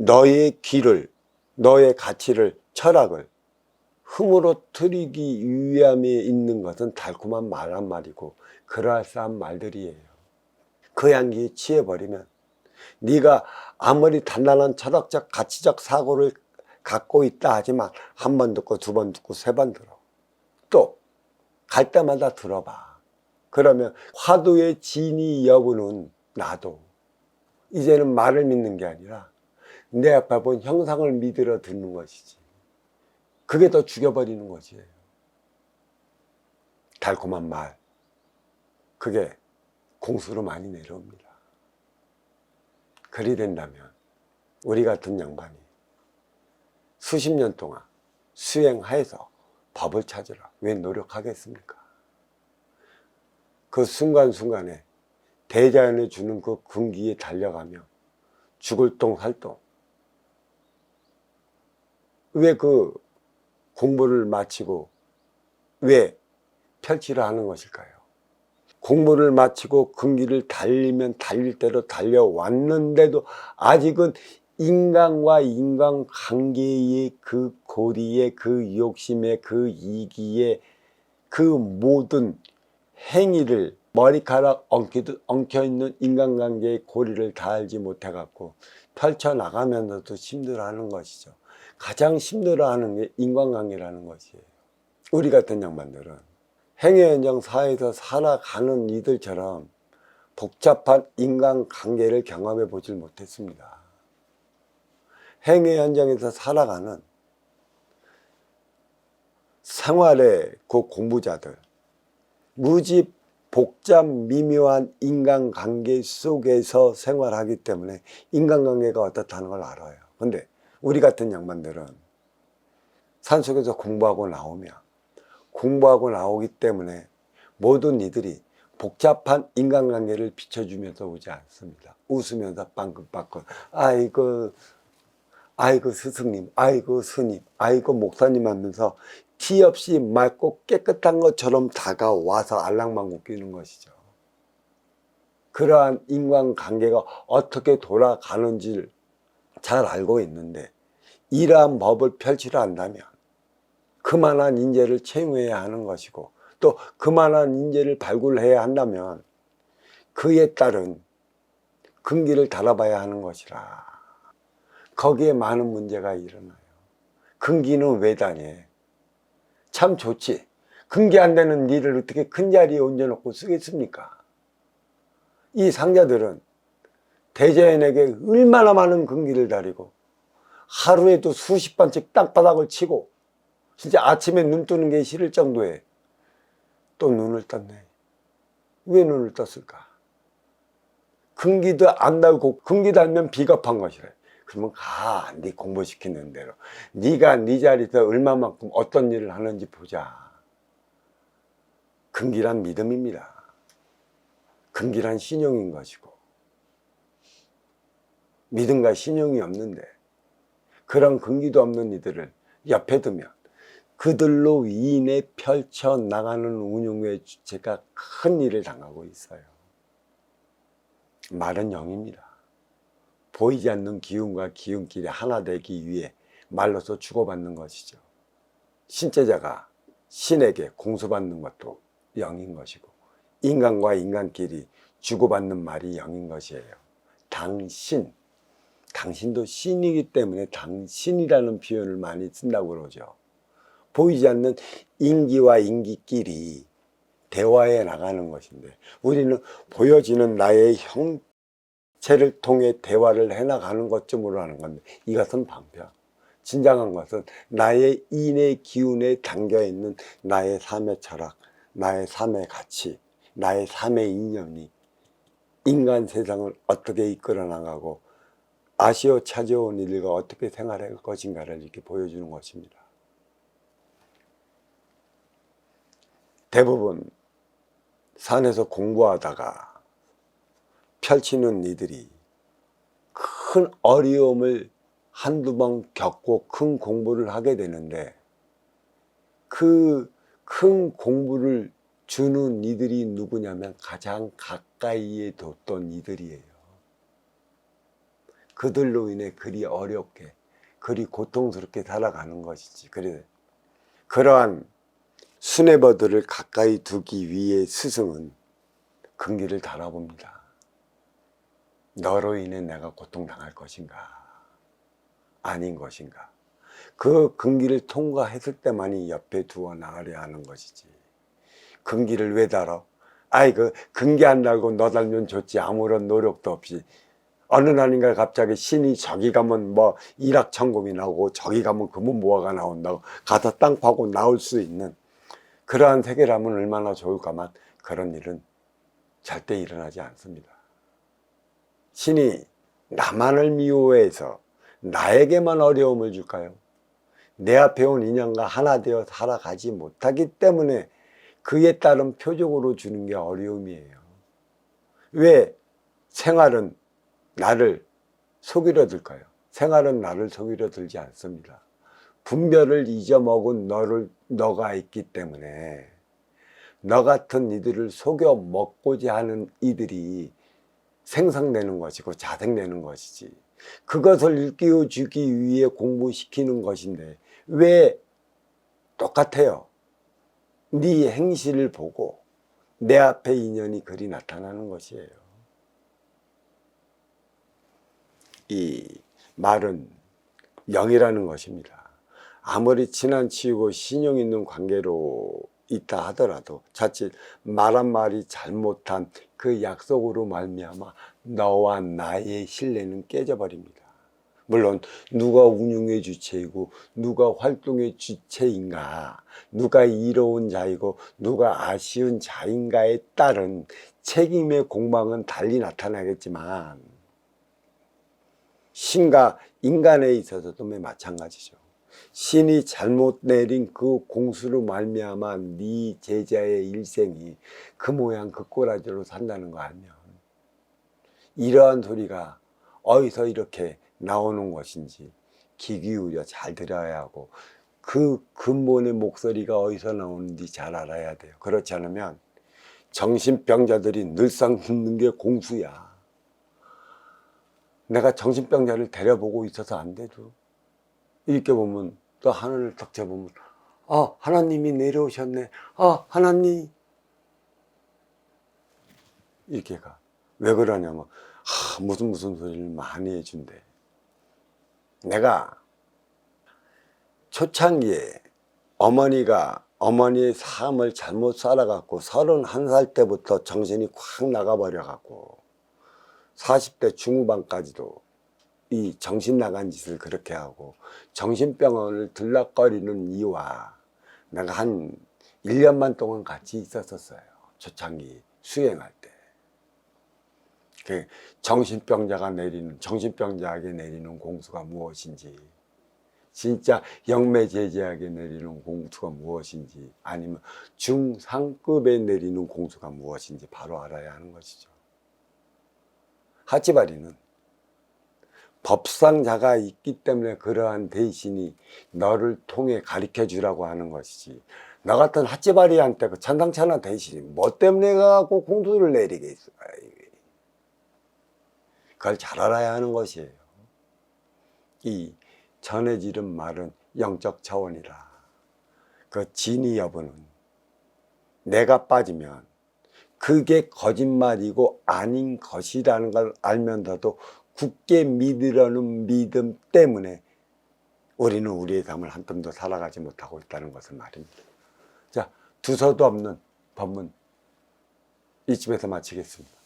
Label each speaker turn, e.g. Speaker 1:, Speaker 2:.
Speaker 1: 너의 귀를, 너의 가치를, 철학을 흐물어뜨리기 위함에 있는 것은 달콤한 말 한 마디고 그럴싸한 말들이에요. 그 향기에 취해버리면 네가 아무리 단단한 철학적 가치적 사고를 갖고 있다 하지만 한 번 듣고 두 번 듣고 세 번 들어. 또 갈 때마다 들어봐. 그러면 화두의 진위 여부는 나도 이제는 말을 믿는 게 아니라 내 앞에 본 형상을 믿으러 듣는 것이지. 그게 더 죽여버리는 거지. 달콤한 말, 그게 공수로 많이 내려옵니다. 그리 된다면 우리 같은 양반이 수십 년 동안 수행하여서 법을 찾으라 왜 노력하겠습니까? 그 순간순간에 대자연이 주는 그 군기에 달려가며 죽을 똥 살 똥, 왜 그 공부를 마치고 왜 펼치려 하는 것일까요? 공부를 마치고 군기를 달리면 달릴 대로 달려왔는데도 아직은 인간과 인간관계의 그 고리에 그 욕심에 그 이기에 그 모든 행위를 머리카락 엉켜있는 인간관계의 고리를 다 알지 못해갖고 펼쳐나가면서도 힘들어하는 것이죠. 가장 힘들어하는 게 인간관계라는 것이에요. 우리 같은 양반들은 행위현장 사회에서 살아가는 이들처럼 복잡한 인간관계를 경험해 보질 못했습니다. 행위 현장에서 살아가는 생활의 그 공부자들, 무지 복잡 미묘한 인간관계 속에서 생활하기 때문에 인간관계가 어떻다는 걸 알아요. 근데 우리 같은 양반들은 산속에서 공부하고 나오기 때문에 모든 이들이 복잡한 인간관계를 비춰주면서 오지 않습니다. 웃으면서 빵긋빵긋 아이고 스승님, 아이고 스님, 아이고 목사님 하면서 티 없이 맑고 깨끗한 것처럼 다가와서 알랑방구 끼는 것이죠. 그러한 인간관계가 어떻게 돌아가는지를 잘 알고 있는데 이러한 법을 펼치려 한다면 그만한 인재를 채용해야 하는 것이고 또 그만한 인재를 발굴해야 한다면 그에 따른 근기를 달아봐야 하는 것이라. 거기에 많은 문제가 일어나요. 근기는 왜 다녀? 참 좋지. 근기 안 되는 일을 어떻게 큰 자리에 얹어놓고 쓰겠습니까? 이 상자들은 대자연에게 얼마나 많은 근기를 다리고 하루에도 수십 번씩 땅바닥을 치고 진짜 아침에 눈 뜨는 게 싫을 정도에 또 눈을 떴네. 왜 눈을 떴을까? 근기도 안 달고 근기 달면 비겁한 것이래. 그러면 가, 네 공부시키는 대로 네가 네 자리에서 얼마만큼 어떤 일을 하는지 보자. 근기란 믿음입니다. 근기란 신용인 것이고 믿음과 신용이 없는데 그런 근기도 없는 이들을 옆에 두면 그들로 인해 펼쳐나가는 운용의 주체가 큰 일을 당하고 있어요. 말은 영입니다. 보이지 않는 기운과 기운끼리 하나 되기 위해 말로서 주고받는 것이죠. 신체자가 신에게 공수받는 것도 영인 것이고 인간과 인간끼리 주고받는 말이 영인 것이에요. 당신도 신이기 때문에 당신이라는 표현을 많이 쓴다고 그러죠. 보이지 않는 인기와 인기끼리 대화해 나가는 것인데 우리는 보여지는 나의 형체를 통해 대화를 해나가는 것쯤으로 하는 건데 이것은 방편. 진정한 것은 나의 인의 기운에 담겨있는 나의 삶의 철학, 나의 삶의 가치, 나의 삶의 이념이 인간 세상을 어떻게 이끌어 나가고 아쉬워 찾아온 이들과 어떻게 생활할 것인가를 이렇게 보여주는 것입니다. 대부분 산에서 공부하다가 펼치는 이들이 큰 어려움을 한두 번 겪고 큰 공부를 하게 되는데 그 큰 공부를 주는 이들이 누구냐면 가장 가까이에 뒀던 이들이에요. 그들로 인해 그리 어렵게, 그리 고통스럽게 살아가는 것이지. 그래, 그러한 수뇌버들을 가까이 두기 위해 스승은 금기를 달아봅니다. 너로 인해 내가 고통당할 것인가, 아닌 것인가. 그 금기를 통과했을 때만이 옆에 두어 나가려 하는 것이지. 금기를 왜 달아? 아이, 금기 안 달고 너 달면 좋지. 아무런 노력도 없이. 어느 날인가 갑자기 신이 저기 가면 뭐 일확천금이 나오고 저기 가면 금은보화가 나온다고 가서 땅 파고 나올 수 있는 그러한 세계라면 얼마나 좋을까만 그런 일은 절대 일어나지 않습니다. 신이 나만을 미워해서 나에게만 어려움을 줄까요? 내 앞에 온 인연과 하나 되어 살아가지 못하기 때문에 그에 따른 표적으로 주는 게 어려움이에요. 왜 생활은 나를 속이려 들까요? 생활은 나를 속이려 들지 않습니다. 분별을 잊어먹은 너가 있기 때문에 너 같은 이들을 속여 먹고자 하는 이들이 생성되는 것이고 자생되는 것이지. 그것을 일깨워주기 위해 공부시키는 것인데 왜 똑같아요? 네 행실을 보고 내 앞에 인연이 그리 나타나는 것이에요. 이 말은 영이라는 것입니다. 아무리 친한 치이고 신용 있는 관계로 있다 하더라도 자칫 말 한마디 잘못한 그 약속으로 말미암아 너와 나의 신뢰는 깨져버립니다. 물론 누가 운용의 주체이고 누가 활동의 주체인가, 누가 이로운 자이고 누가 아쉬운 자인가에 따른 책임의 공방은 달리 나타나겠지만 신과 인간에 있어서도 마찬가지죠. 신이 잘못 내린 그 공수로 말미암아 네 제자의 일생이 그 모양 그 꼬라지로 산다는 거 알면 이러한 소리가 어디서 이렇게 나오는 것인지 귀 기울여 잘 들어야 하고 그 근본의 목소리가 어디서 나오는지 잘 알아야 돼요. 그렇지 않으면 정신병자들이 늘상 듣는 게 공수야. 내가 정신병자를 데려보고 있어서 안 돼도 이렇게 보면 또 하늘을 딱 쳐보면 아, 하나님이 내려오셨네. 아, 하나님. 이렇게 가. 왜 그러냐면 무슨 소리를 많이 해준대. 내가 초창기에 어머니의 삶을 잘못 살아갖고 31살 때부터 정신이 콱 나가버려갖고 40대 중후반까지도 이 정신 나간 짓을 그렇게 하고 정신병원을 들락거리는 이와 내가 한 1년만 동안 같이 있었어요. 초창기 수행할 때. 그 정신병자에게 내리는 공수가 무엇인지, 진짜 영매제제하게 내리는 공수가 무엇인지, 아니면 중상급에 내리는 공수가 무엇인지 바로 알아야 하는 것이죠. 하치바리는 법상자가 있기 때문에 그러한 대신이 너를 통해 가르쳐 주라고 하는 것이지, 너 같은 하치바리한테 그 천상천하 대신이 뭐 때문에 가고 공수를 내리겠어. 그걸 잘 알아야 하는 것이에요. 이 전해지는 말은 영적 차원이라. 그 진위 여부는 내가 빠지면 그게 거짓말이고 아닌 것이라는 걸 알면서도 굳게 믿으려는 믿음 때문에 우리는 우리의 삶을 한 뼘도 살아가지 못하고 있다는 것을 말입니다. 자, 두서도 없는 법문 이쯤에서 마치겠습니다.